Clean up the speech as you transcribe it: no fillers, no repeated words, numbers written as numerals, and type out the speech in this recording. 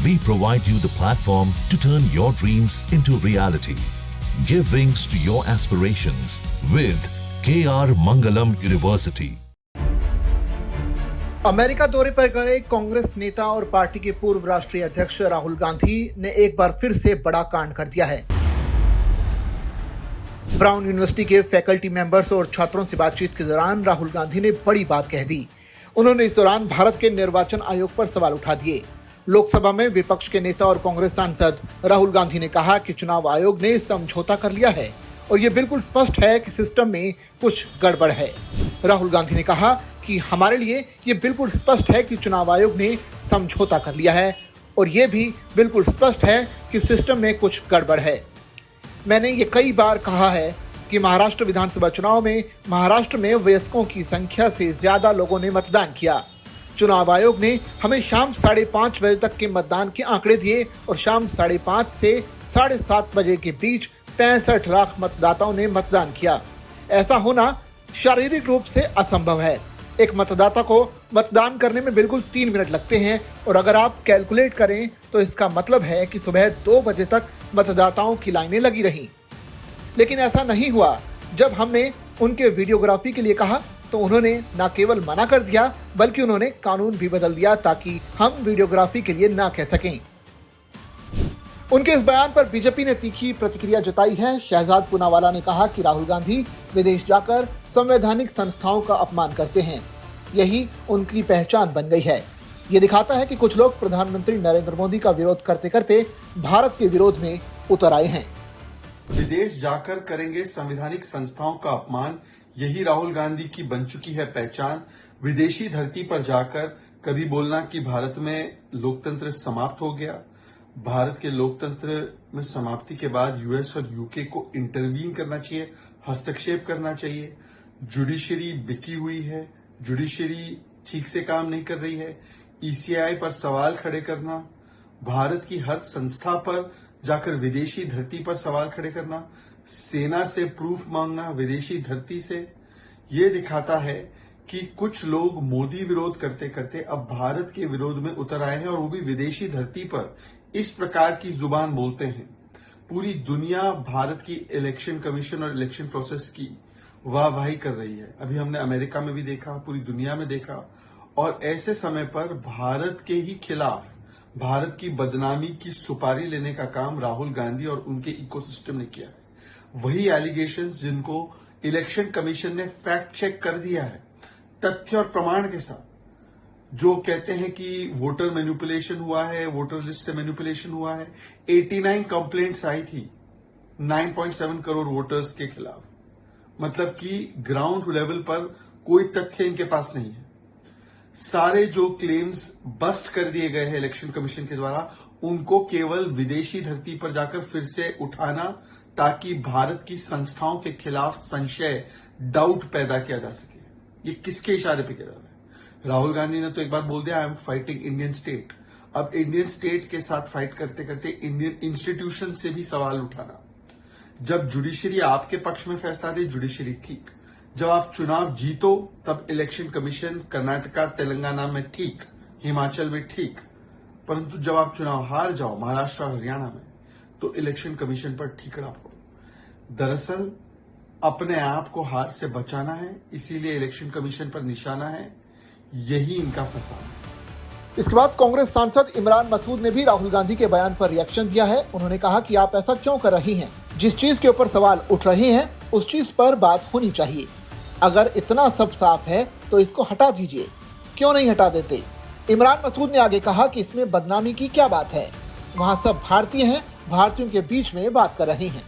We provide you the platform to turn your dreams into reality. Give wings to your aspirations with KR Mangalam University. America दौरे पर गए कांग्रेस नेता और party के पूर्व राष्ट्रीय अध्यक्ष राहुल गांधी ने एक बार फिर से बड़ा कांड कर दिया है। ब्राउन यूनिवर्सिटी के फैकल्टी मेंबर्स और छात्रों से बातचीत के दौरान राहुल गांधी ने बड़ी बात कह दी। उन्होंने इस दौरान भारत के निर्वाचन आयोग पर सवाल उठा दिए। लोकसभा में विपक्ष के नेता और कांग्रेस सांसद राहुल गांधी ने कहा कि चुनाव आयोग ने समझौता कर लिया है और ये बिल्कुल स्पष्ट है कि सिस्टम में कुछ गड़बड़ है। राहुल गांधी ने कहा कि हमारे लिए ये बिल्कुल स्पष्ट है कि चुनाव आयोग ने समझौता कर लिया है और ये भी बिल्कुल स्पष्ट है कि सिस्टम में कुछ गड़बड़ है। मैंने ये कई बार कहा है कि महाराष्ट्र विधानसभा चुनाव में महाराष्ट्र में वयस्कों की संख्या से ज्यादा लोगों ने मतदान किया। चुनाव आयोग ने हमें शाम 5:30 बजे तक के मतदान के आंकड़े दिए और शाम 5:30 से 7:30 बजे के बीच 65 लाख मतदाताओं ने मतदान किया। ऐसा होना शारीरिक रूप से असंभव है। एक मतदाता को मतदान करने में बिल्कुल 3 मिनट लगते हैं और अगर आप कैलकुलेट करें तो इसका मतलब है कि सुबह 2 बजे तक मतदाताओं की लाइनें लगी रहीं। लेकिन ऐसा नहीं हुआ। जब हमने उनके वीडियोग्राफी के लिए कहा तो उन्होंने न केवल मना कर दिया बल्कि उन्होंने कानून भी बदल दिया ताकि हम वीडियोग्राफी के लिए ना कह सकें। उनके इस बयान पर बीजेपी ने तीखी प्रतिक्रिया जताई है। शहजाद पूनावाला ने कहा कि राहुल गांधी विदेश जाकर संवैधानिक संस्थाओं का अपमान करते हैं। यही उनकी पहचान बन गई है। ये दिखाता है कि कुछ लोग प्रधानमंत्री नरेंद्र मोदी का विरोध करते करते भारत के विरोध में उतर आए हैं। विदेश जाकर करेंगे संवैधानिक संस्थाओं का अपमान, यही राहुल गांधी की बन चुकी है पहचान। विदेशी धरती पर जाकर कभी बोलना कि भारत में लोकतंत्र समाप्त हो गया। भारत के लोकतंत्र में समाप्ति के बाद यूएस और यूके को इंटरवीन करना चाहिए, हस्तक्षेप करना चाहिए। जुडिशरी बिकी हुई है, जुडिशरी ठीक से काम नहीं कर रही है। ईसीआई पर सवाल खड़े करना, भारत की हर संस्था पर जाकर विदेशी धरती पर सवाल खड़े करना, सेना से प्रूफ मांगना विदेशी धरती से, ये दिखाता है कि कुछ लोग मोदी विरोध करते करते अब भारत के विरोध में उतर आए हैं और वो भी विदेशी धरती पर इस प्रकार की जुबान बोलते हैं। पूरी दुनिया भारत की इलेक्शन कमीशन और इलेक्शन प्रोसेस की वाहवाही कर रही है। अभी हमने अमेरिका में भी देखा, पूरी दुनिया में देखा। और ऐसे समय पर भारत के ही खिलाफ भारत की बदनामी की सुपारी लेने का काम राहुल गांधी और उनके इकोसिस्टम ने किया है। वही एलिगेशंस जिनको इलेक्शन कमीशन ने फैक्ट चेक कर दिया है तथ्य और प्रमाण के साथ, जो कहते हैं कि वोटर मैनिपुलेशन हुआ है, वोटर लिस्ट से मैनिपुलेशन हुआ है। 89 कंप्लेंट्स आई थी 9.7 करोड़ वोटर्स के खिलाफ। मतलब कि ग्राउंड लेवल पर कोई तथ्य इनके पास नहीं है। सारे जो क्लेम्स बस्ट कर दिए गए हैं इलेक्शन कमीशन के द्वारा, उनको केवल विदेशी धरती पर जाकर फिर से उठाना ताकि भारत की संस्थाओं के खिलाफ संशय, डाउट पैदा किया जा सके। ये किसके इशारे पे किया जा रहा है? राहुल गांधी ने तो एक बार बोल दिया, I am fighting Indian state. अब इंडियन स्टेट के साथ फाइट करते करते इंडियन इंस्टीट्यूशन से भी सवाल उठाना। जब जुडिशरी आपके पक्ष में फैसला दे, जुडिशरी ठीक। जब आप चुनाव जीतो तब इलेक्शन कमीशन कर्नाटका तेलंगाना में ठीक, हिमाचल में ठीक। परंतु जब आप चुनाव हार जाओ महाराष्ट्र और हरियाणा में, तो इलेक्शन कमीशन पर ठीकरा पड़ो। दरअसल अपने आप को हार से बचाना है, इसीलिए इलेक्शन कमीशन पर निशाना है। यही इनका फसाद है। इसके बाद कांग्रेस सांसद इमरान मसूद ने भी राहुल गांधी के बयान पर रिएक्शन दिया है। उन्होंने कहा कि आप ऐसा क्यों कर रही हैं? जिस चीज के ऊपर सवाल उठ रहे हैं उस चीज पर बात होनी चाहिए। अगर इतना सब साफ है तो इसको हटा दीजिए, क्यों नहीं हटा देते? इमरान मसूद ने आगे कहा कि इसमें बदनामी की क्या बात है? वहाँ सब भारतीय हैं, भारतीयों के बीच में बात कर रहे हैं।